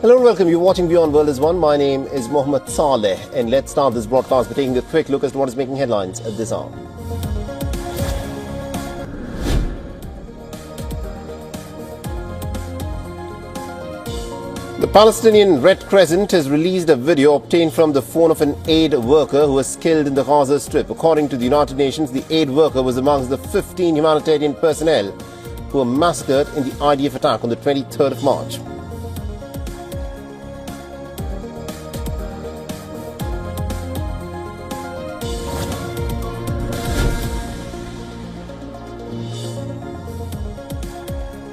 Hello and welcome. You're watching Beyond World is One. My name is Mohammed Saleh, and let's start this broadcast by taking a quick look at what is making headlines at this hour. The Palestinian Red Crescent has released a video obtained from the phone of an aid worker who was killed in the Gaza Strip. According to the United Nations, the aid worker was amongst the 15 humanitarian personnel who were massacred in the IDF attack on the 23rd of March.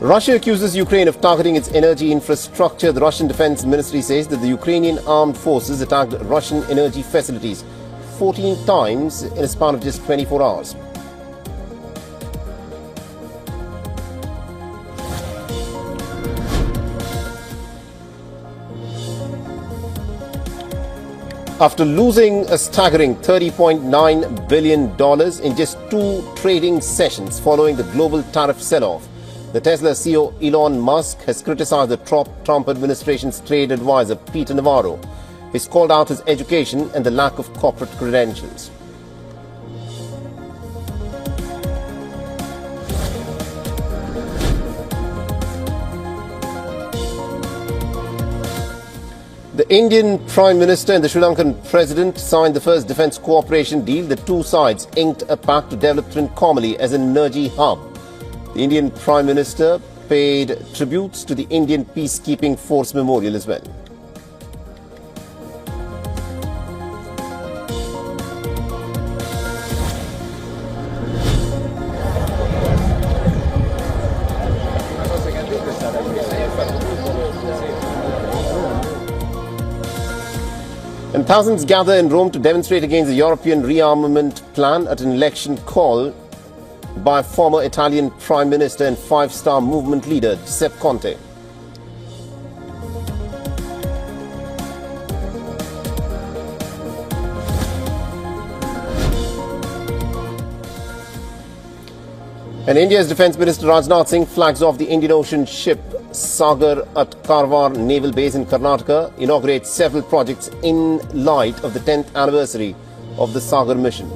Russia accuses Ukraine of targeting its energy infrastructure. The Russian Defense Ministry says that the Ukrainian armed forces attacked Russian energy facilities 14 times in a span of just 24 hours. After losing a staggering $30.9 billion in just 2 trading sessions following the global tariff sell-off, the Tesla CEO Elon Musk has criticized the Trump administration's trade advisor Peter Navarro. He's called out his education and the lack of corporate credentials. The Indian Prime Minister and the Sri Lankan President signed the first defence cooperation deal. The two sides inked a pact to develop Trincomalee as an energy hub. The Indian Prime Minister paid tributes to the Indian Peacekeeping Force Memorial as well. And thousands gather in Rome to demonstrate against the European rearmament plan at an election call by former Italian Prime Minister and five-star movement leader Giuseppe Conte. And India's Defence Minister Rajnath Singh flags off the Indian Ocean ship Sagar at Karwar Naval Base in Karnataka, inaugurates several projects in light of the 10th anniversary of the Sagar mission.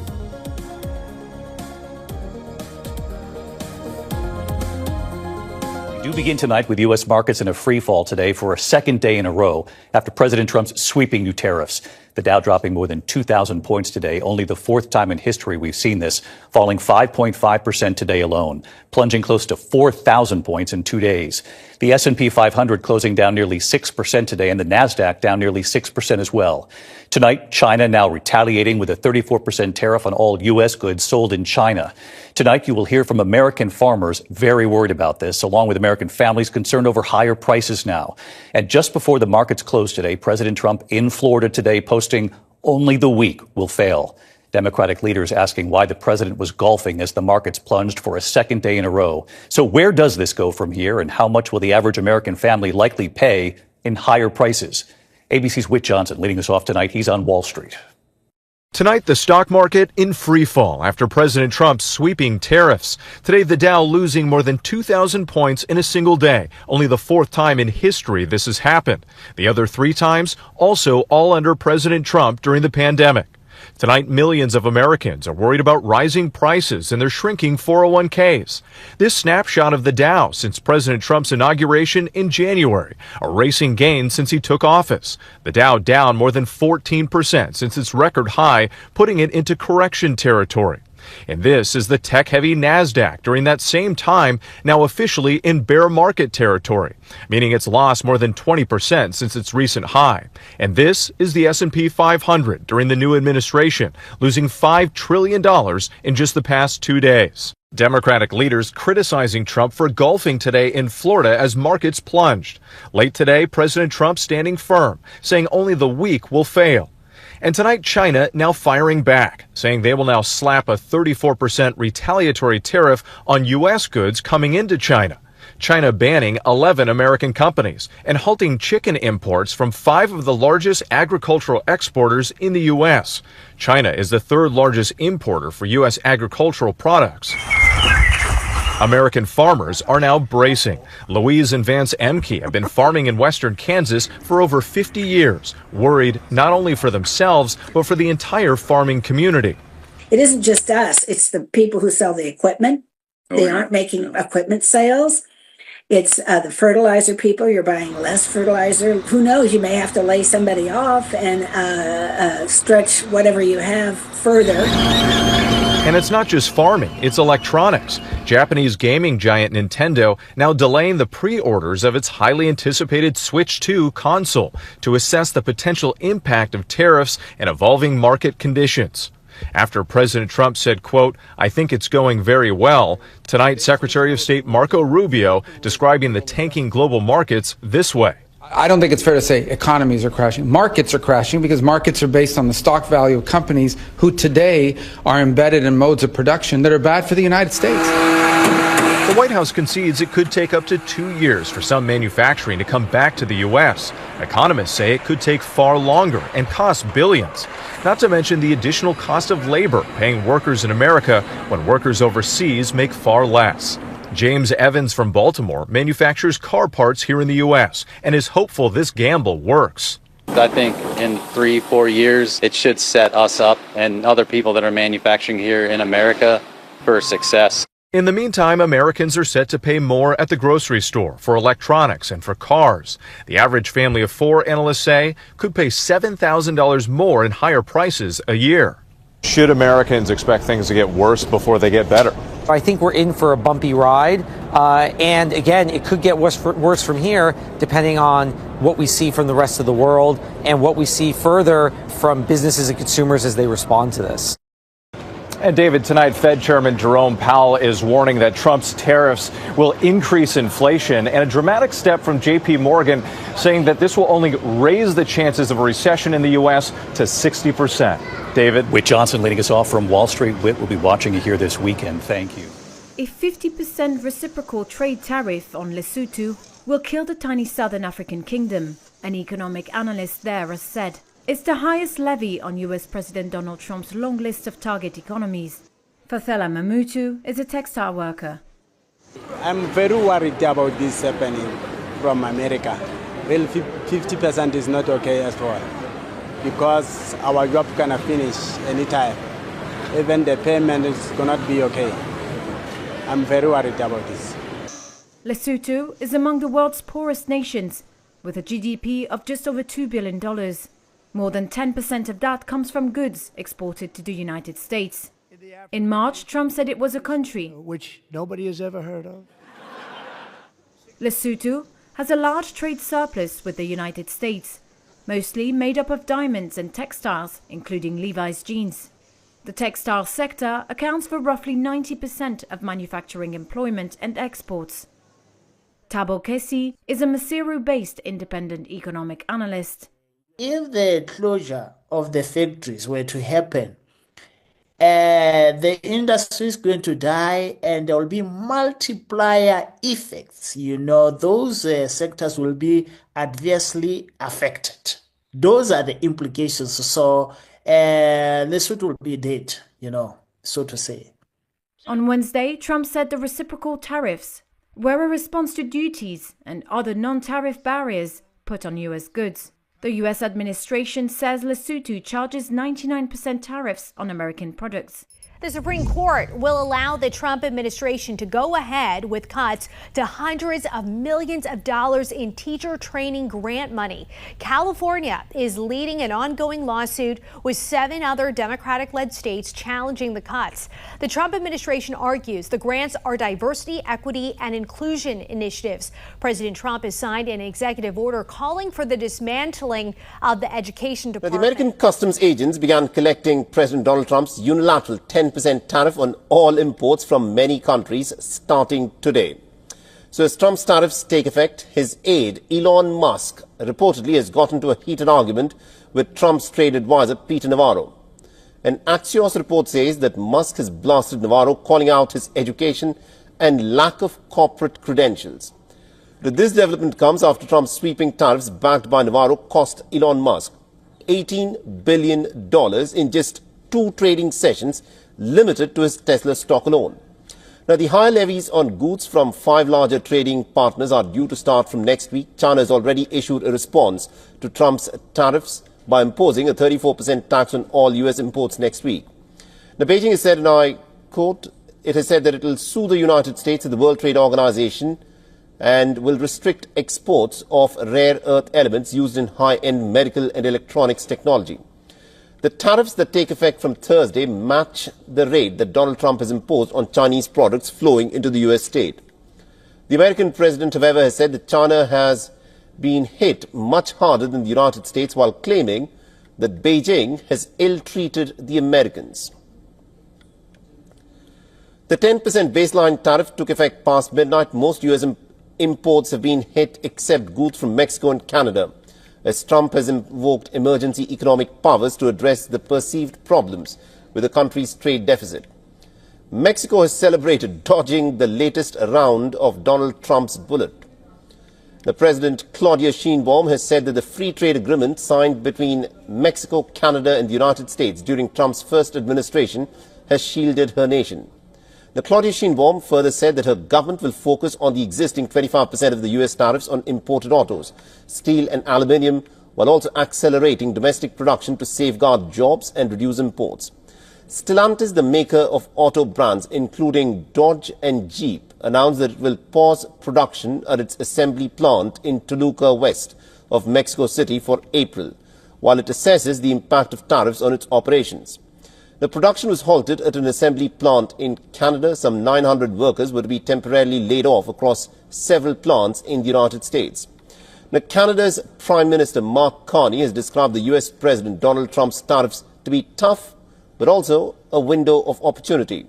We do begin tonight with U.S. markets in a free fall today for a second day in a row after President Trump's sweeping new tariffs. The Dow dropping more than 2,000 points today, only the fourth time in history we've seen this, falling 5.5% today alone, plunging close to 4,000 points in 2 days. The S&P 500 closing down nearly 6% today, and the Nasdaq down nearly 6% as well. Tonight, China now retaliating with a 34% tariff on all U.S. goods sold in China. Tonight, you will hear from American farmers very worried about this, along with American families concerned over higher prices now. And just before the markets closed today, President Trump in Florida today posting only the weak will fail. Democratic leaders asking why the president was golfing as the markets plunged for a second day in a row. So where does this go from here, and how much will the average American family likely pay in higher prices? ABC's Whit Johnson leading us off tonight. He's on Wall Street. Tonight, the stock market in free fall after President Trump's sweeping tariffs. Today, the Dow losing more than 2,000 points in a single day. Only the fourth time in history this has happened. The other 3 times also all under President Trump during the pandemic. Tonight, millions of Americans are worried about rising prices and their shrinking 401ks. This snapshot of the Dow since President Trump's inauguration in January, a racing gain since he took office. The Dow down more than 14% since its record high, putting it into correction territory. And this is the tech-heavy Nasdaq during that same time, now officially in bear market territory, meaning it's lost more than 20% since its recent high. And this is the S&P 500 during the new administration, losing $5 trillion in just the past 2 days. Democratic leaders criticizing Trump for golfing today in Florida as markets plunged. Late today, President Trump standing firm, saying only the weak will fail. And tonight, China now firing back, saying they will now slap a 34% retaliatory tariff on U.S. goods coming into China. China banning 11 American companies and halting chicken imports from 5 of the largest agricultural exporters in the U.S. China is the 3rd largest importer for U.S. agricultural products. American farmers are now bracing. Louise and Vance Emke have been farming in western Kansas for over 50 years, worried not only for themselves, but for the entire farming community. It isn't just us, it's the people who sell the equipment. They aren't making equipment sales. It's the fertilizer people. You're buying less fertilizer. Who knows? You may have to lay somebody off and stretch whatever you have further. And it's not just farming, it's electronics. Japanese gaming giant Nintendo now delaying the pre-orders of its highly anticipated Switch 2 console to assess the potential impact of tariffs and evolving market conditions. After President Trump said, quote, "I think it's going very well," tonight Secretary of State Marco Rubio describing the tanking global markets this way. I don't think it's fair to say economies are crashing. Markets are crashing because markets are based on the stock value of companies who today are embedded in modes of production that are bad for the United States. The White House concedes it could take up to 2 years for some manufacturing to come back to the U.S. Economists say it could take far longer and cost billions. Not to mention the additional cost of labor paying workers in America when workers overseas make far less. James Evans from Baltimore manufactures car parts here in the U.S. and is hopeful this gamble works. I think in 3-4 years, it should set us up and other people that are manufacturing here in America for success. In the meantime, Americans are set to pay more at the grocery store for electronics and for cars. The average family of 4, analysts say, could pay $7,000 more in higher prices a year. Should Americans expect things to get worse before they get better? I think we're in for a bumpy ride. And again, it could get worse from here, depending on what we see from the rest of the world and what we see further from businesses and consumers as they respond to this. And David, tonight, Fed Chairman Jerome Powell is warning that Trump's tariffs will increase inflation, and a dramatic step from J.P. Morgan saying that this will only raise the chances of a recession in the U.S. to 60%. David? Whit Johnson leading us off from Wall Street. Whit, will be watching you here this weekend. Thank you. A 50% reciprocal trade tariff on Lesotho will kill the tiny southern African kingdom, an economic analyst there has said. It's the highest levy on US President Donald Trump's long list of target economies. Fathela Mamutu is a textile worker. I'm very worried about this happening from America. Well, 50% is not okay as well, because our job cannot finish anytime. Even the payment is gonna be okay. I'm very worried about this. Lesotho is among the world's poorest nations, with a GDP of just over $2 billion. More than 10% of that comes from goods exported to the United States. In March, Trump said it was a country which nobody has ever heard of. Lesotho has a large trade surplus with the United States, mostly made up of diamonds and textiles, including Levi's jeans. The textile sector accounts for roughly 90% of manufacturing employment and exports. Thabo Kesi is a Maseru-based independent economic analyst. If the closure of the factories were to happen, the industry is going to die and there will be multiplier effects. You know, those sectors will be adversely affected. Those are the implications. So Lesotho will be dead, so to say. On Wednesday, Trump said the reciprocal tariffs were a response to duties and other non-tariff barriers put on U.S. goods. The U.S. administration says Lesotho charges 99% tariffs on American products. The Supreme Court will allow the Trump administration to go ahead with cuts to hundreds of millions of dollars in teacher training grant money. California is leading an ongoing lawsuit with 7 other Democratic-led states challenging the cuts. The Trump administration argues the grants are diversity, equity, and inclusion initiatives. President Trump has signed an executive order calling for the dismantling of the education department. The American customs agents began collecting President Donald Trump's unilateral 10% tariff on all imports from many countries starting today. So as Trump's tariffs take effect, his aide, Elon Musk, reportedly has got into a heated argument with Trump's trade advisor, Peter Navarro. An Axios report says that Musk has blasted Navarro, calling out his education and lack of corporate credentials. This development comes after Trump's sweeping tariffs backed by Navarro cost Elon Musk $18 billion in just 2 trading sessions limited to his Tesla stock alone. Now, the higher levies on goods from 5 larger trading partners are due to start from next week. China has already issued a response to Trump's tariffs by imposing a 34% tax on all US imports next week. Now, Beijing has said, and I quote, it has said that it will sue the United States and the World Trade Organization and will restrict exports of rare earth elements used in high-end medical and electronics technology. The tariffs that take effect from Thursday match the rate that Donald Trump has imposed on Chinese products flowing into the US state. The American president, however, has said that China has been hit much harder than the United States, while claiming that Beijing has ill-treated the Americans. The 10% baseline tariff took effect past midnight. Most US imports have been hit except goods from Mexico and Canada, as Trump has invoked emergency economic powers to address the perceived problems with the country's trade deficit. Mexico has celebrated dodging the latest round of Donald Trump's bullet. The President Claudia Sheinbaum has said that the free trade agreement signed between Mexico, Canada and the United States during Trump's first administration has shielded her nation. Now, Claudia Sheinbaum further said that her government will focus on the existing 25% of the US tariffs on imported autos, steel and aluminium, while also accelerating domestic production to safeguard jobs and reduce imports. Stellantis, the maker of auto brands including Dodge and Jeep, announced that it will pause production at its assembly plant in Toluca West of Mexico City for April, while it assesses the impact of tariffs on its operations. The production was halted at an assembly plant in Canada. Some 900 workers were to be temporarily laid off across several plants in the United States. Now, Canada's Prime Minister Mark Carney has described the US President Donald Trump's tariffs to be tough, but also a window of opportunity.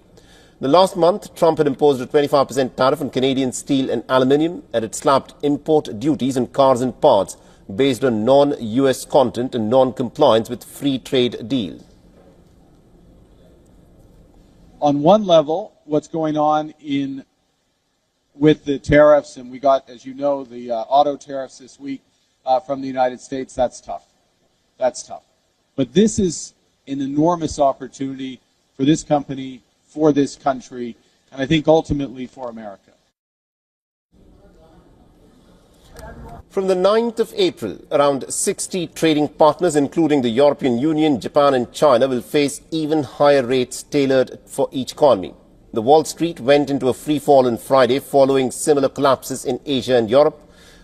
Now, last month, Trump had imposed a 25% tariff on Canadian steel and aluminium, and it slapped import duties on cars and parts based on non-US content and non-compliance with free trade deal. On one level, what's going on with the tariffs, and we got, as you know, the auto tariffs this week from the United States, that's tough. That's tough. But this is an enormous opportunity for this company, for this country, and I think ultimately for America. From the 9th of April, around 60 trading partners, including the European Union, Japan and China, will face even higher rates tailored for each economy. The Wall Street went into a free fall on Friday following similar collapses in Asia and Europe,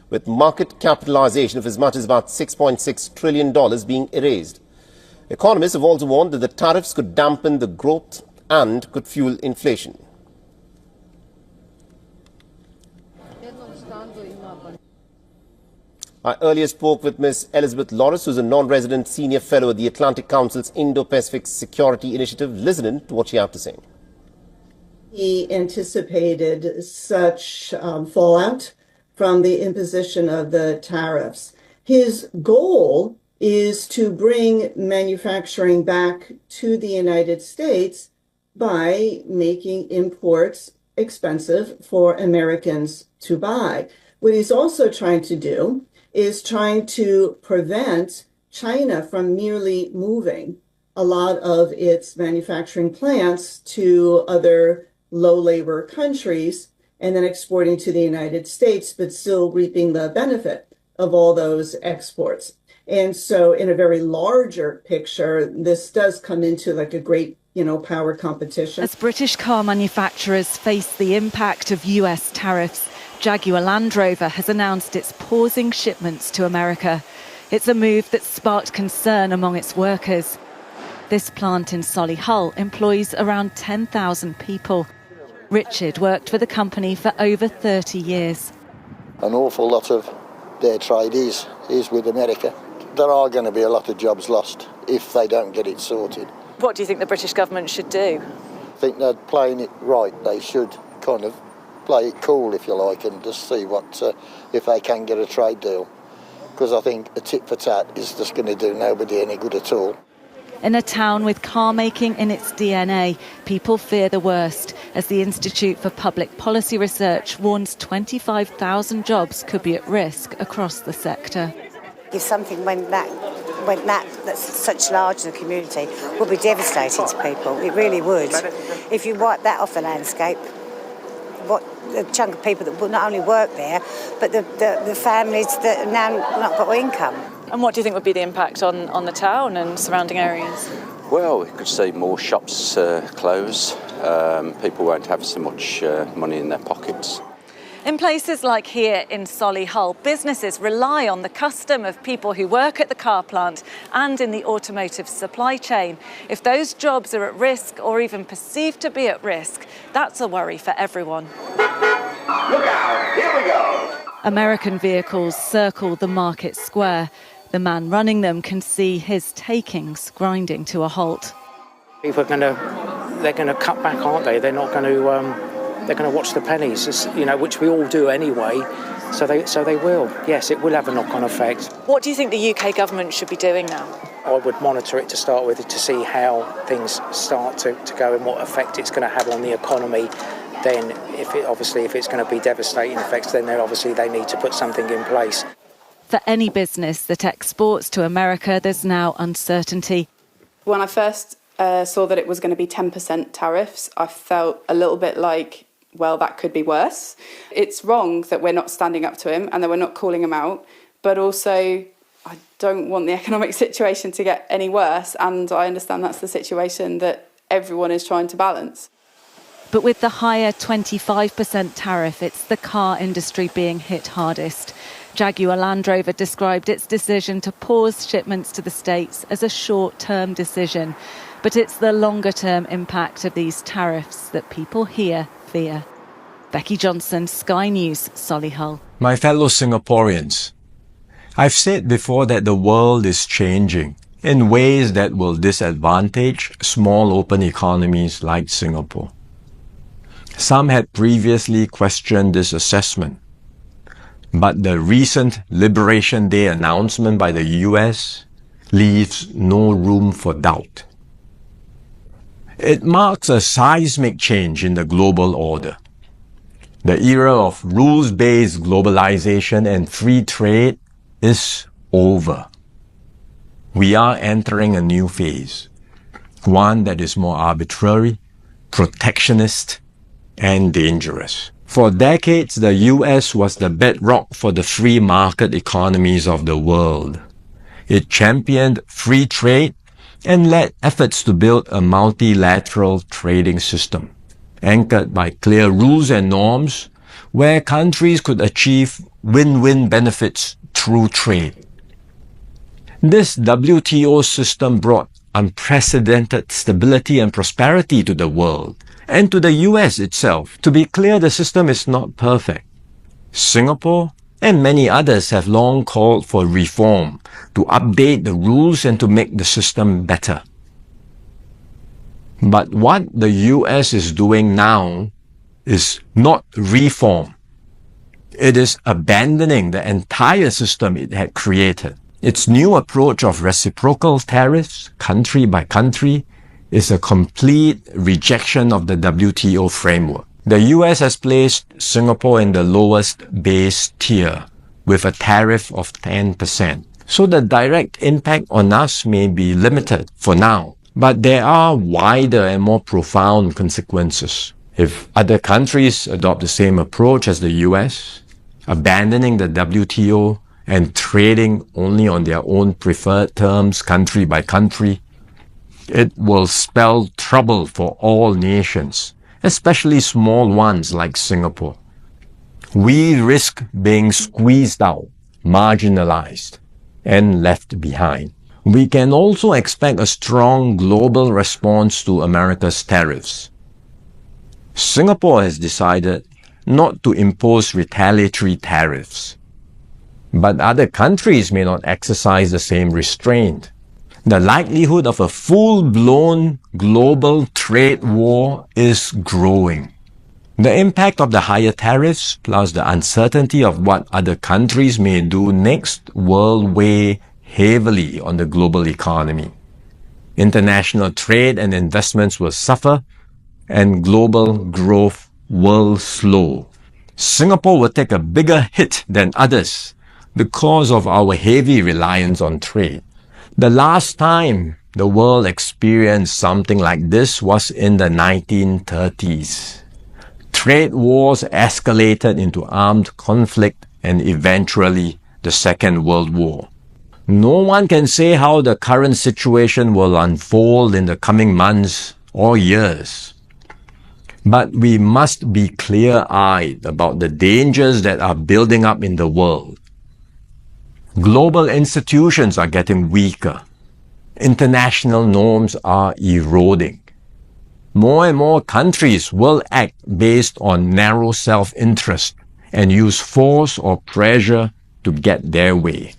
with market capitalization of as much as about $6.6 trillion being erased. Economists have also warned that the tariffs could dampen the growth and could fuel inflation. I earlier spoke with Ms. Elizabeth Loris, who is a non-resident senior fellow at the Atlantic Council's Indo-Pacific Security Initiative. Listen to what she had to say. He anticipated such fallout from the imposition of the tariffs. His goal is to bring manufacturing back to the United States by making imports expensive for Americans to buy. What he's also trying to do is trying to prevent China from merely moving a lot of its manufacturing plants to other low labor countries and then exporting to the United States, but still reaping the benefit of all those exports. And so in a very larger picture, this does come into like a great, power competition. As British car manufacturers face the impact of US tariffs, Jaguar Land Rover has announced it's pausing shipments to America. It's a move that sparked concern among its workers. This plant in Solihull employs around 10,000 people. Richard worked for the company for over 30 years. An awful lot of their trade is with America. There are going to be a lot of jobs lost if they don't get it sorted. What do you think the British government should do? I think they're playing it right. They should kind of play it cool, if you like, and just see if they can get a trade deal. Because I think a tit for tat is just going to do nobody any good at all. In a town with car making in its DNA, people fear the worst, as the Institute for Public Policy Research warns 25,000 jobs could be at risk across the sector. If something went that's such large in the community, would be devastating to people. It really would. If you wipe that off the landscape, what the chunk of people that will not only work there, but the families that have now not got income. And what do you think would be the impact on the town and surrounding areas? Well, we could see more shops close. People won't have so much money in their pockets. In places like here in Solihull, businesses rely on the custom of people who work at the car plant and in the automotive supply chain. If those jobs are at risk or even perceived to be at risk, that's a worry for everyone. Look out, here we go. American vehicles circle the market square. The man running them can see his takings grinding to a halt. People they're going to cut back, aren't they? They're not going to. They're going to watch the pennies, which we all do anyway. So they will. Yes, it will have a knock-on effect. What do you think the UK government should be doing now? I would monitor it to start with to see how things start to go and what effect it's going to have on the economy. Then, if it's going to be devastating effects, then they need to put something in place. For any business that exports to America, there's now uncertainty. When I first saw that it was going to be 10% tariffs, I felt a little bit like, well, that could be worse. It's wrong that we're not standing up to him and that we're not calling him out, but also I don't want the economic situation to get any worse, and I understand that's the situation that everyone is trying to balance. But with the higher 25% tariff, it's the car industry being hit hardest. Jaguar Land Rover described its decision to pause shipments to the States as a short-term decision. But it's the longer-term impact of these tariffs that people here fear. Becky Johnson, Sky News, Solihull. My fellow Singaporeans, I've said before that the world is changing in ways that will disadvantage small open economies like Singapore. Some had previously questioned this assessment, but the recent Liberation Day announcement by the US leaves no room for doubt. It marks a seismic change in the global order. The era of rules-based globalization and free trade is over. We are entering a new phase, one that is more arbitrary, protectionist, and dangerous. For decades, the US was the bedrock for the free market economies of the world. It championed free trade and led efforts to build a multilateral trading system, anchored by clear rules and norms, where countries could achieve win-win benefits through trade. This WTO system brought unprecedented stability and prosperity to the world, and to the US itself. To be clear, the system is not perfect. Singapore and many others have long called for reform, to update the rules and to make the system better. But what the US is doing now is not reform. It is abandoning the entire system it had created. Its new approach of reciprocal tariffs, country by country, is a complete rejection of the WTO framework. The US has placed Singapore in the lowest base tier with a tariff of 10%. So the direct impact on us may be limited for now, but there are wider and more profound consequences. If other countries adopt the same approach as the US, abandoning the WTO and trading only on their own preferred terms, country by country, it will spell trouble for all nations, especially small ones like Singapore. We risk being squeezed out, marginalized, and left behind. We can also expect a strong global response to America's tariffs. Singapore has decided not to impose retaliatory tariffs, but other countries may not exercise the same restraint. The likelihood of a full-blown global trade war is growing. The impact of the higher tariffs, plus the uncertainty of what other countries may do next, will weigh heavily on the global economy. International trade and investments will suffer, and global growth will slow. Singapore will take a bigger hit than others because of our heavy reliance on trade. The last time the world experienced something like this was in the 1930s. trade wars escalated into armed conflict and eventually the Second World War. No one can say how the current situation will unfold in the coming months or years. But we must be clear-eyed about the dangers that are building up in the world. Global institutions are getting weaker. International norms are eroding. More and more countries will act based on narrow self-interest and use force or pressure to get their way.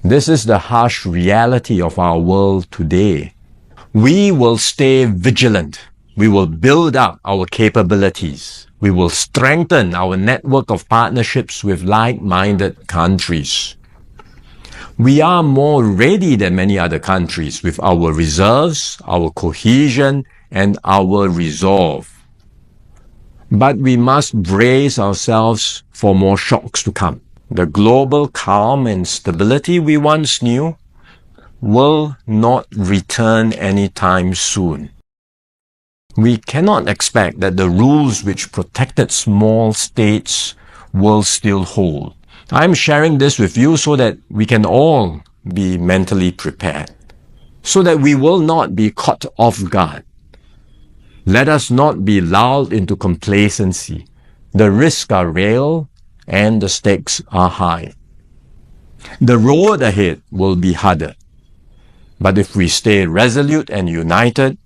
This is the harsh reality of our world today. We will stay vigilant. We will build up our capabilities. We will strengthen our network of partnerships with like-minded countries. We are more ready than many other countries with our reserves, our cohesion, and our resolve. But we must brace ourselves for more shocks to come. The global calm and stability we once knew will not return anytime soon. We cannot expect that the rules which protected small states will still hold. I'm sharing this with you so that we can all be mentally prepared, so that we will not be caught off guard. Let us not be lulled into complacency. The risks are real and the stakes are high. The road ahead will be harder. But if we stay resolute and united,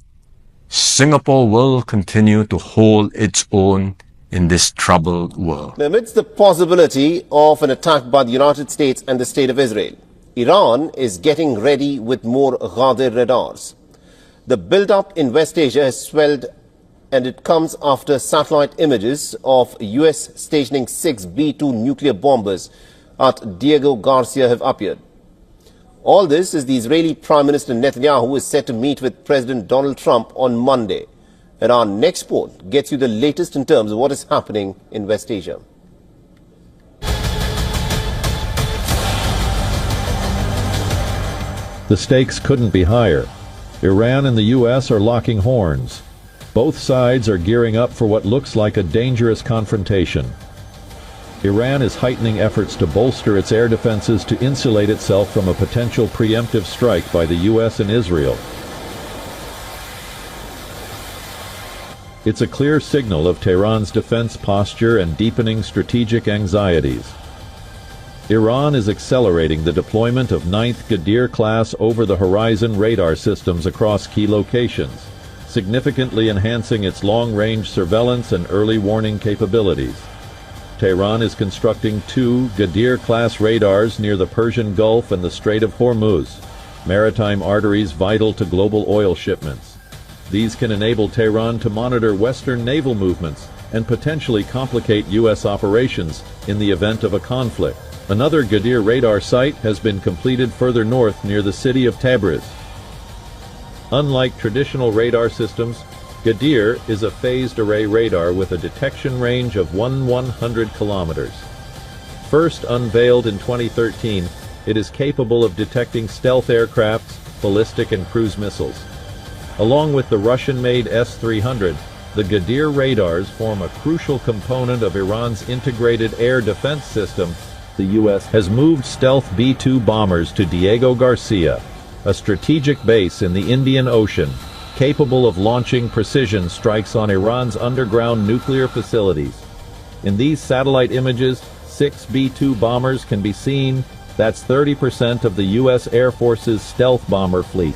Singapore will continue to hold its own in this troubled world. Amidst the possibility of an attack by the United States and the State of Israel, Iran is getting ready with more Ghadir radars. The build-up in West Asia has swelled, and it comes after satellite images of US stationing 6 B-2 nuclear bombers at Diego Garcia have appeared. All this is the Israeli Prime Minister Netanyahu is set to meet with President Donald Trump on Monday. And our next report gets you the latest in terms of what is happening in West Asia. The stakes couldn't be higher. Iran and the U.S. are locking horns. Both sides are gearing up for what looks like a dangerous confrontation. Iran is heightening efforts to bolster its air defenses to insulate itself from a potential preemptive strike by the U.S. and Israel. It's a clear signal of Tehran's defense posture and deepening strategic anxieties. Iran is accelerating the deployment of 9th Ghadir-class over-the-horizon radar systems across key locations, significantly enhancing its long-range surveillance and early warning capabilities. Tehran is constructing 2 Ghadir-class radars near the Persian Gulf and the Strait of Hormuz, maritime arteries vital to global oil shipments. These can enable Tehran to monitor Western naval movements and potentially complicate U.S. operations in the event of a conflict. Another Ghadir radar site has been completed further north near the city of Tabriz. Unlike traditional radar systems, Ghadir is a phased array radar with a detection range of 100 kilometers. First unveiled in 2013, it is capable of detecting stealth aircrafts, ballistic and cruise missiles. Along with the Russian-made S-300, the Ghadir radars form a crucial component of Iran's integrated air defense system. The U.S. has moved stealth B-2 bombers to Diego Garcia, a strategic base in the Indian Ocean, capable of launching precision strikes on Iran's underground nuclear facilities. In these satellite images, 6 B-2 bombers can be seen. That's 30% of the U.S. Air Force's stealth bomber fleet.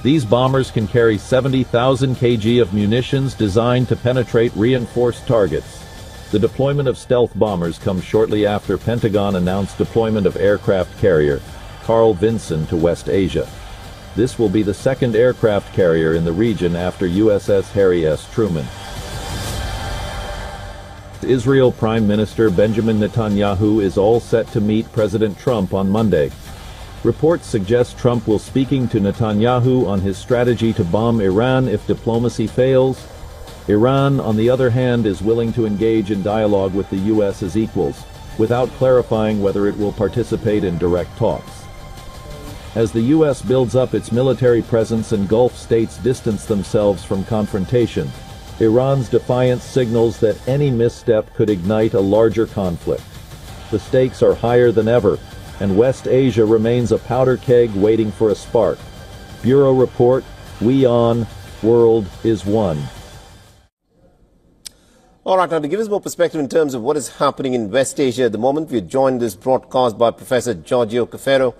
These bombers can carry 70,000 kg of munitions designed to penetrate reinforced targets. The deployment of stealth bombers comes shortly after Pentagon announced deployment of aircraft carrier Carl Vinson to West Asia. This will be the second aircraft carrier in the region after USS Harry S. Truman. Israel Prime Minister Benjamin Netanyahu is all set to meet President Trump on Monday. Reports suggest Trump will speaking to Netanyahu on his strategy to bomb Iran if diplomacy fails. Iran, on the other hand, is willing to engage in dialogue with the U.S. as equals, without clarifying whether it will participate in direct talks. As the U.S. builds up its military presence and Gulf states distance themselves from confrontation, Iran's defiance signals that any misstep could ignite a larger conflict. The stakes are higher than ever, and West Asia remains a powder keg waiting for a spark. Bureau Report, We On, World is One. All right, now to give us more perspective in terms of what is happening in West Asia at the moment, we are joined this broadcast by Professor Giorgio Caffaro,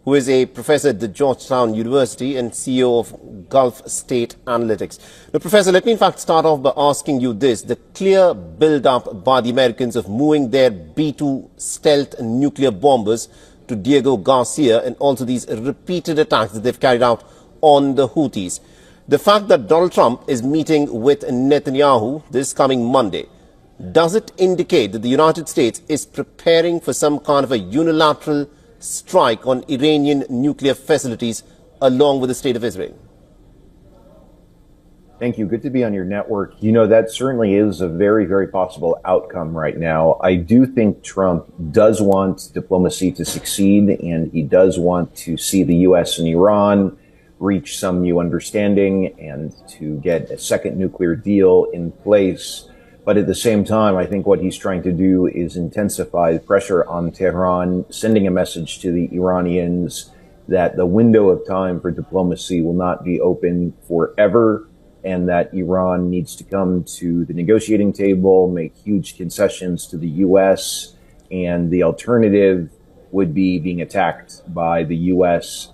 who is a professor at the Georgetown University and CEO of Gulf State Analytics. Now, Professor, let me in fact start off by asking you this. The clear build-up by the Americans of moving their B-2 stealth nuclear bombers to Diego Garcia and also these repeated attacks that they've carried out on the Houthis. The fact that Donald Trump is meeting with Netanyahu this coming Monday, does it indicate that the United States is preparing for some kind of a unilateral strike on Iranian nuclear facilities along with the State of Israel? Thank you. Good to be on your network. You know, that certainly is a very, very possible outcome right now. I do think Trump does want diplomacy to succeed, and he does want to see the U.S. and Iran reach some new understanding and to get a second nuclear deal in place. But at the same time, I think what he's trying to do is intensify pressure on Tehran, sending a message to the Iranians that the window of time for diplomacy will not be open forever, and that Iran needs to come to the negotiating table, make huge concessions to the U.S., and the alternative would be being attacked by the U.S.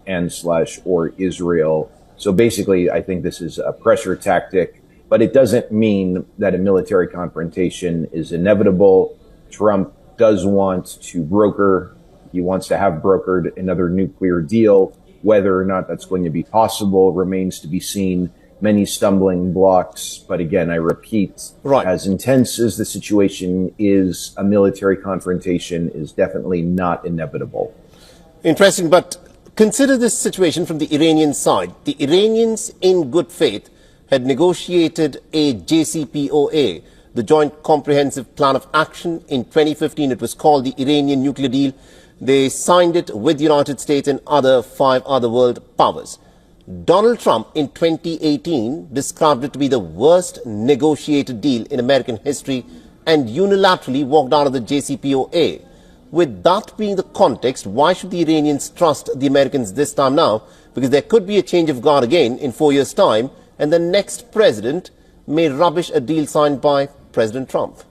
or Israel. So basically, I think this is a pressure tactic. But it doesn't mean that a military confrontation is inevitable. Trump does want to broker. He wants to have brokered another nuclear deal. Whether or not that's going to be possible remains to be seen. Many stumbling blocks. But again, I repeat, as intense as the situation is, a military confrontation is definitely not inevitable. Interesting, but consider this situation from the Iranian side. The Iranians, in good faith, had negotiated a JCPOA, the Joint Comprehensive Plan of Action. In 2015, it was called the Iranian Nuclear Deal. They signed it with the United States and 5 other world powers. Donald Trump in 2018 described it to be the worst negotiated deal in American history and unilaterally walked out of the JCPOA. With that being the context, why should the Iranians trust the Americans this time now? Because there could be a change of guard again in 4 years' time, and the next president may rubbish a deal signed by President Trump.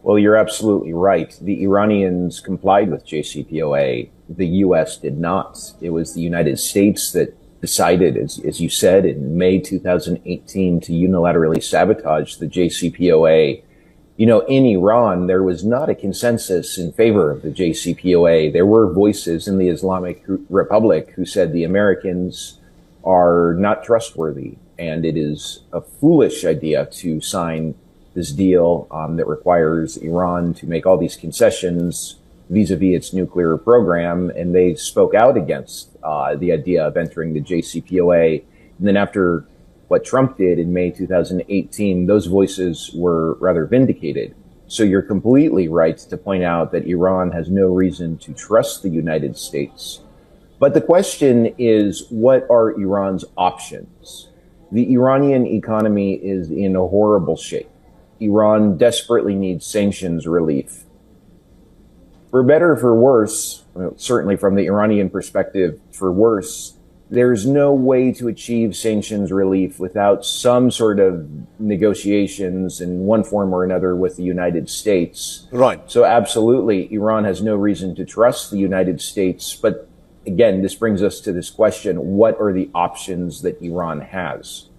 Well, you're absolutely right. The Iranians complied with JCPOA. The U.S. did not. It was the United States that decided, as you said, in May 2018 to unilaterally sabotage the JCPOA. You know, in Iran, there was not a consensus in favor of the JCPOA. There were voices in the Islamic Republic who said the Americans are not trustworthy, and it is a foolish idea to sign this deal that requires Iran to make all these concessions vis-a-vis its nuclear program, and they spoke out against the idea of entering the JCPOA. And then after what Trump did in May 2018, those voices were rather vindicated. So you're completely right to point out that Iran has no reason to trust the United States. But the question is, what are Iran's options? The Iranian economy is in a horrible shape. Iran desperately needs sanctions relief. For better or for worse, certainly from the Iranian perspective, for worse, there's no way to achieve sanctions relief without some sort of negotiations in one form or another with the United States. Right. So absolutely, Iran has no reason to trust the United States, but again, this brings us to this question, what are the options that Iran has?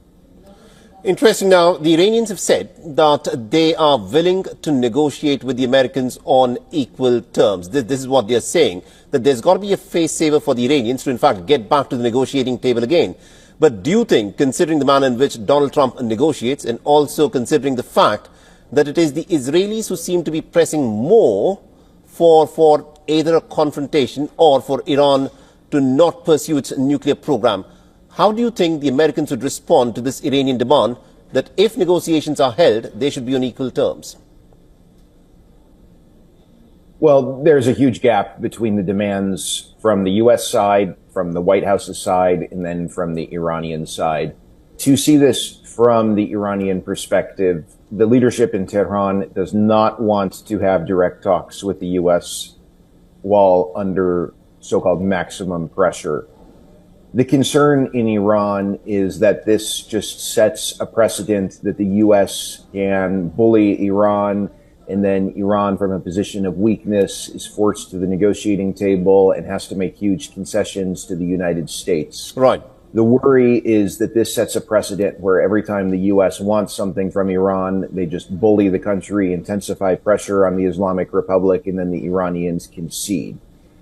Interesting. Now, the Iranians have said that they are willing to negotiate with the Americans on equal terms. This is what they are saying, that there's got to be a face-saver for the Iranians to, in fact, get back to the negotiating table again. But do you think, considering the manner in which Donald Trump negotiates and also considering the fact that it is the Israelis who seem to be pressing more for either a confrontation or for Iran to not pursue its nuclear program, how do you think the Americans would respond to this Iranian demand that if negotiations are held, they should be on equal terms? Well, there's a huge gap between the demands from the U.S. side, from the White House's side, and then from the Iranian side. To see this from the Iranian perspective, the leadership in Tehran does not want to have direct talks with the U.S. while under so-called maximum pressure. The concern in Iran is that this just sets a precedent that the U.S. can bully Iran, and then Iran, from a position of weakness, is forced to the negotiating table and has to make huge concessions to the United States. Right. The worry is that this sets a precedent where every time the U.S. wants something from Iran, they just bully the country, intensify pressure on the Islamic Republic, and then the Iranians concede.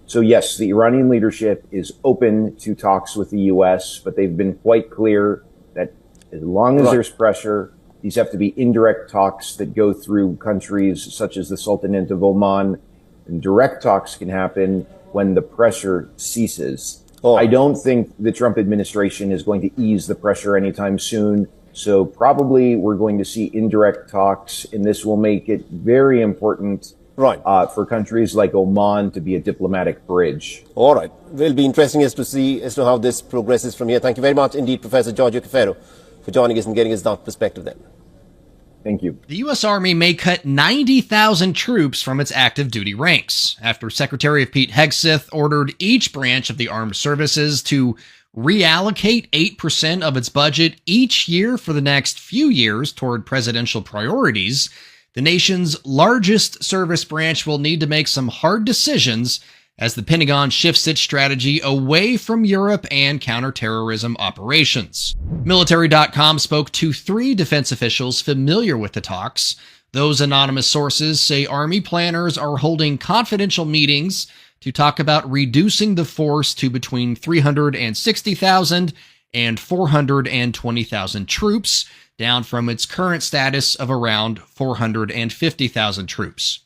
So yes, the Iranian leadership is open to talks with the U.S., but they've been quite clear that as long as there's pressure, these have to be indirect talks that go through countries such as the Sultanate of Oman, and direct talks can happen when the pressure ceases. I don't think the Trump administration is going to ease the pressure anytime soon. So probably we're going to see indirect talks, and this will make it very important for countries like Oman to be a diplomatic bridge. All right. Will be interesting to see as to how this progresses from here. Thank you very much indeed, Professor Giorgio Cafiero, for joining us and getting us that perspective then. Thank you. The U.S. Army may cut 90,000 troops from its active duty ranks after Secretary of Pete Hegseth ordered each branch of the armed services to reallocate 8% of its budget each year for the next few years toward presidential priorities. The nation's largest service branch will need to make some hard decisions as the Pentagon shifts its strategy away from Europe and counterterrorism operations. Military.com spoke to 3 defense officials familiar with the talks. Those anonymous sources say Army planners are holding confidential meetings to talk about reducing the force to between 360,000 and 420,000 troops, down from its current status of around 450,000 troops.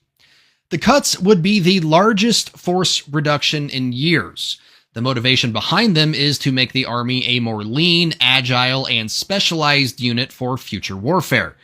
The cuts would be the largest force reduction in years. The motivation behind them is to make the Army a more lean, agile, and specialized unit for future warfare.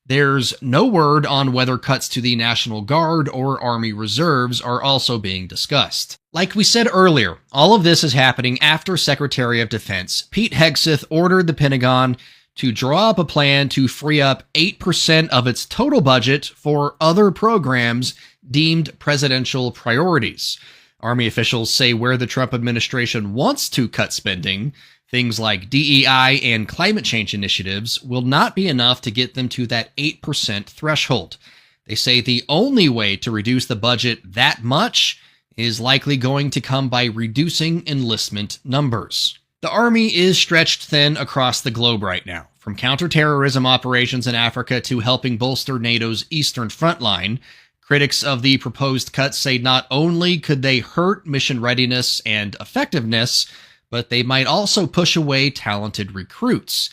There's no word on whether cuts to the National Guard or Army Reserves are also being discussed. Like we said earlier, all of this is happening after Secretary of Defense Pete Hegseth ordered the Pentagon to draw up a plan to free up 8% of its total budget for other programs deemed presidential priorities. Army officials say where the Trump administration wants to cut spending, things like DEI and climate change initiatives, will not be enough to get them to that 8% threshold. They say the only way to reduce the budget that much is likely going to come by reducing enlistment numbers. The Army is stretched thin across the globe right now, from counterterrorism operations in Africa to helping bolster NATO's eastern front line. Critics of the proposed cuts say not only could they hurt mission readiness and effectiveness, but they might also push away talented recruits.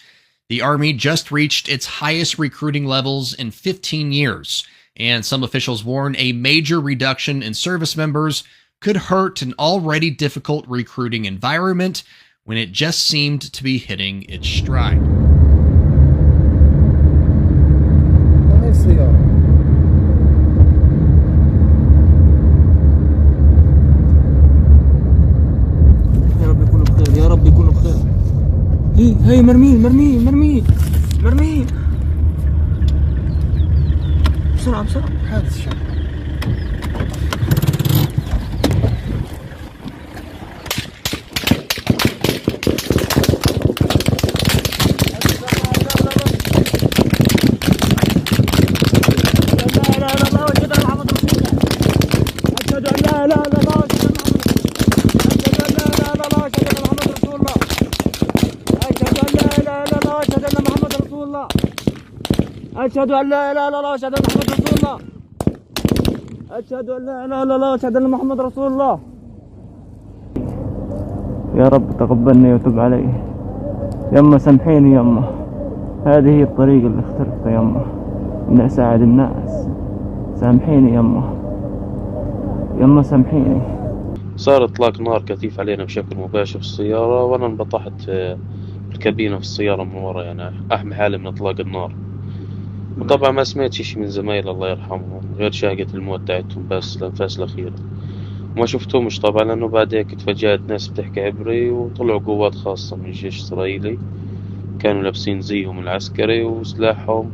The Army just reached its highest recruiting levels in 15 years, and some officials warn a major reduction in service members could hurt an already difficult recruiting environment when it just seemed to be hitting its stride. هي مرمين بسرعة حادث الشارع أشهد أن لا إله إلا الله أشهد أن محمد رسول الله أشهد أن لا إله إلا الله أشهد أن محمد رسول الله يا رب تقبلني وتب علي يما سامحيني يما هذه هي الطريقة اللي اخترتها يما إني أساعد الناس سامحيني يما سامحيني. صار إطلاق نار كثيف علينا بشكل مباشر في السيارة وأنا انبطحت في الكابينة في السيارة من ورا، يعني أحمي حالي من إطلاق النار. وطبعا ما سمعت شيء من زمايلي الله يرحمهم غير شاهقة الموت تاعتهم بس الأنفاس الأخيرة. ما شفتهمش طبعا لأنه بعد هيك تفاجأت ناس بتحكي عبري وطلعوا قوات خاصة من الجيش الإسرائيلي كانوا لابسين زيهم العسكري وسلاحهم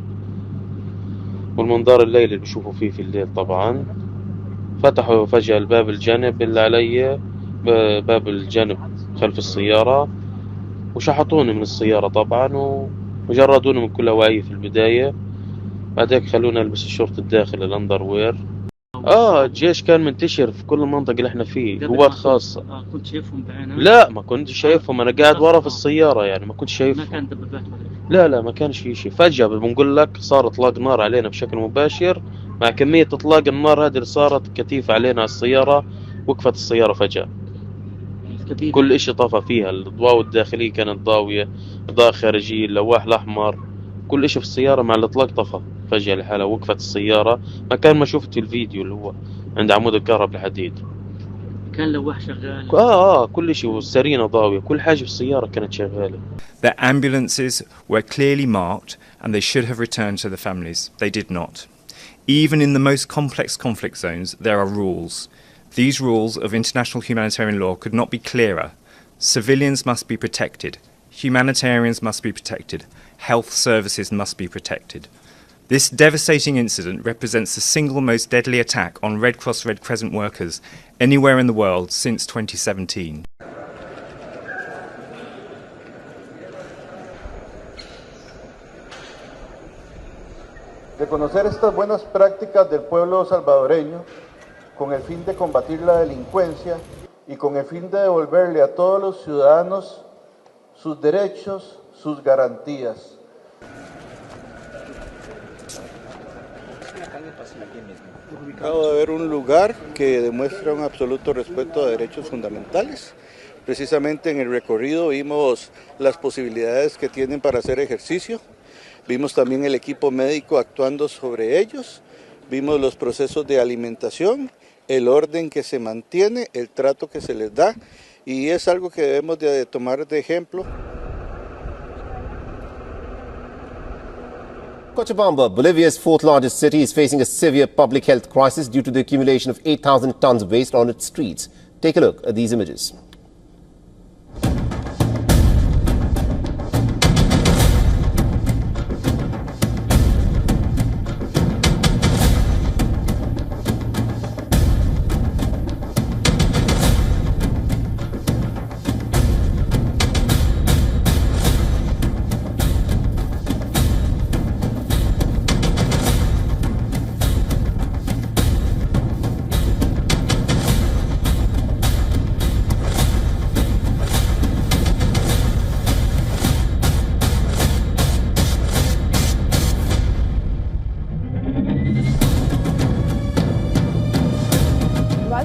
والمنظار الليلي اللي بشوفوا فيه في الليل طبعا. فتحوا فجأة الباب الجانب اللي علي باب الجانب خلف السيارة وشحطوني من السيارة طبعا وجردوني من كل أواعي في البداية. بعد هيك خلونا ألبس الشورت الداخلي الأندروير. الجيش كان منتشر في كل المنطقة اللي احنا فيه قوات خاصة. كنت شايفهم بعينك؟ لا ما كنت شايفهم أنا قاعد ورا في السيارة يعني ما كنت شايفهم. ما كان دبابات لا ما كانش في شيء. فجأة بنقول لك صار إطلاق نار علينا بشكل مباشر مع كمية إطلاق النار هذه اللي صارت كثيفة علينا على السيارة. وقفت السيارة فجأة كل إشي طفى فيها. الضوء الداخلية كانت ضاوية إضاءة خارجية اللواح الأحمر كل إشي في السيارة مع الإطلاق طفى فجأة لحالها. وقفت السيارة مكان ما شفت الفيديو اللي هو عند عمود الكهرباء الحديد كان لواح شغال. كل شيء والسرينة ضاوية كل حاجة في السيارة كانت شغالة. Their ambulances were clearly marked and they should have returned to the families. They did not. Even in the most complex conflict zones, there are rules. These rules of international humanitarian law could not be clearer. Civilians must be protected. Humanitarians must be protected. Health services must be protected. This devastating incident represents the single most deadly attack on Red Cross Red Crescent workers anywhere in the world since 2017. Reconocer estas buenas prácticas del pueblo salvadoreño con el fin de combatir la delincuencia y con el fin de devolverle a todos los ciudadanos sus derechos, sus garantías. Acabo de ver un lugar que demuestra un absoluto respeto a derechos fundamentales. Precisamente en el recorrido vimos las posibilidades que tienen para hacer ejercicio. Vimos también el equipo médico actuando sobre ellos. Vimos los procesos de alimentación, el orden que se mantiene, el trato que se les da. Y es algo que debemos de tomar de ejemplo. Cochabamba, Bolivia's fourth largest city, is facing a severe public health crisis due to the accumulation of 8,000 tons of waste on its streets. Take a look at these images.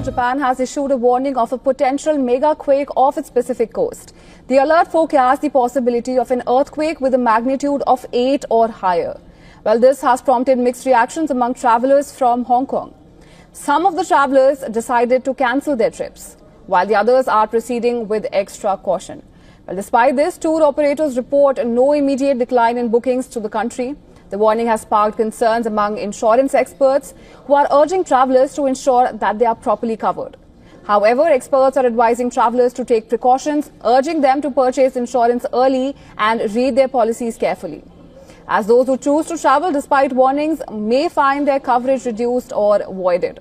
Japan has issued a warning of a potential mega quake off its Pacific coast. The alert forecasts the possibility of an earthquake with a magnitude of 8 or higher. Well, this has prompted mixed reactions among travelers from Hong Kong. Some of the travelers decided to cancel their trips, while the others are proceeding with extra caution. Well, despite this, tour operators report no immediate decline in bookings to the country. The warning has sparked concerns among insurance experts who are urging travelers to ensure that they are properly covered. However, experts are advising travelers to take precautions, urging them to purchase insurance early and read their policies carefully, as those who choose to travel despite warnings may find their coverage reduced or voided.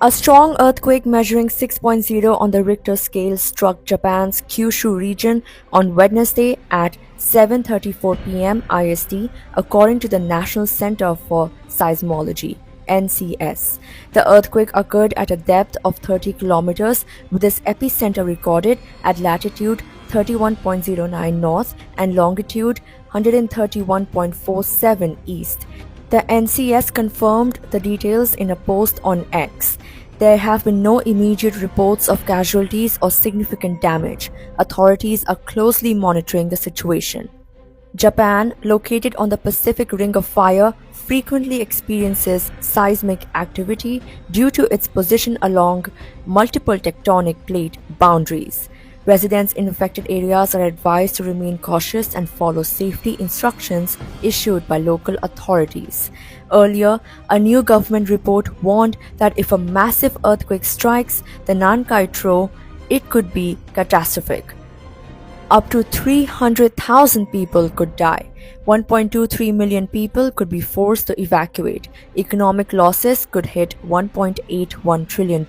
A strong earthquake measuring 6.0 on the Richter scale struck Japan's Kyushu region on Wednesday at 7:34 p.m. IST, according to the National Center for Seismology, NCS. The earthquake occurred at a depth of 30 kilometers, with its epicenter recorded at latitude 31.09 north and longitude 131.47 east. The NCS confirmed the details in a post on X. There have been no immediate reports of casualties or significant damage. Authorities are closely monitoring the situation. Japan, located on the Pacific Ring of Fire, frequently experiences seismic activity due to its position along multiple tectonic plate boundaries. Residents in affected areas are advised to remain cautious and follow safety instructions issued by local authorities. Earlier, a new government report warned that if a massive earthquake strikes the Nankai Tro, it could be catastrophic. Up to 300,000 people could die. 1.23 million people could be forced to evacuate. Economic losses could hit $1.81 trillion,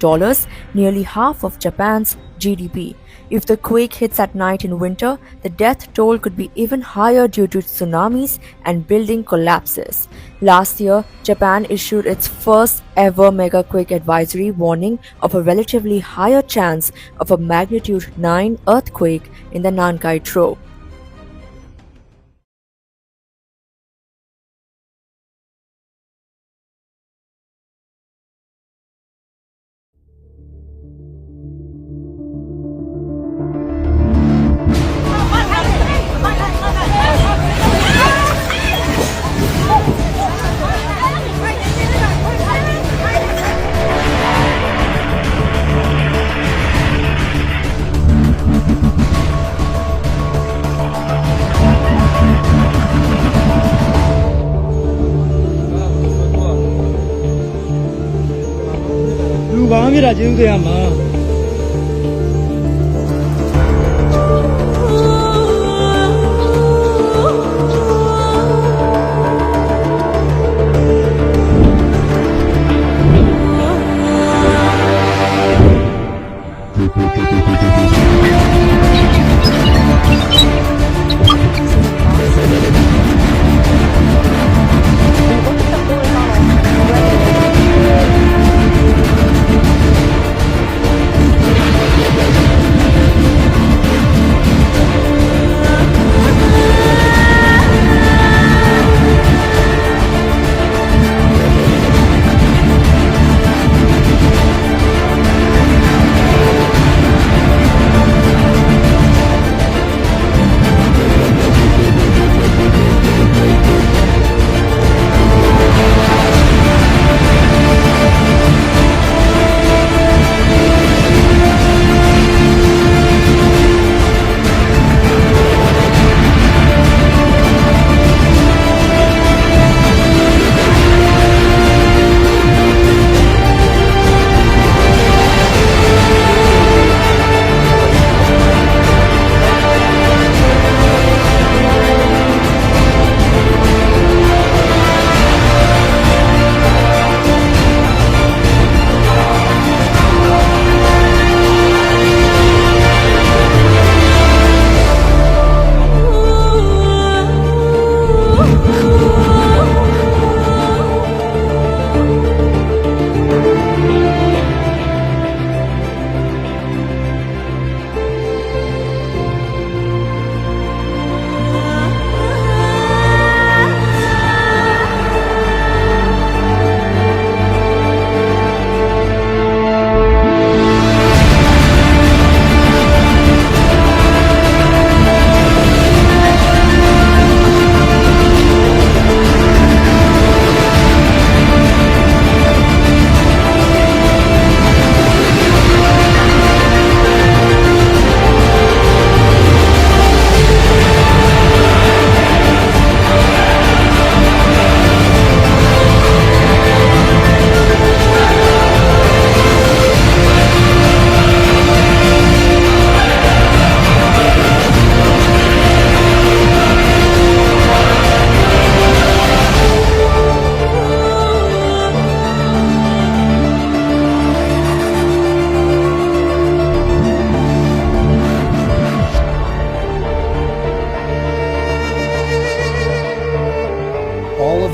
nearly half of Japan's GDP. If the quake hits at night in winter, the death toll could be even higher due to tsunamis and building collapses. Last year, Japan issued its first ever megaquake advisory, warning of a relatively higher chance of a magnitude 9 earthquake in the Nankai Tro. Mira, yo de ama.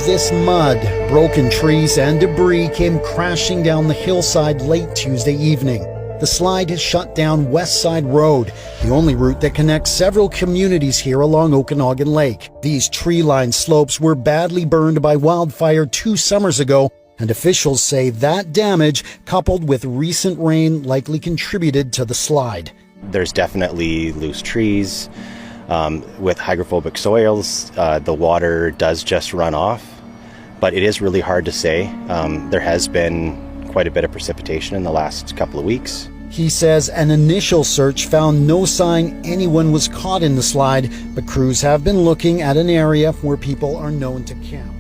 This mud, broken trees, and debris came crashing down the hillside late Tuesday evening. The slide has shut down West Side Road, the only route that connects several communities here along Okanagan Lake. These tree-lined slopes were badly burned by wildfire 2 summers ago, and officials say that damage, coupled with recent rain, likely contributed to the slide. There's definitely loose trees. With hydrophobic soils, the water does just run off, but it is really hard to say. There has been quite a bit of precipitation in the last couple of weeks. He says an initial search found no sign anyone was caught in the slide, but crews have been looking at an area where people are known to camp.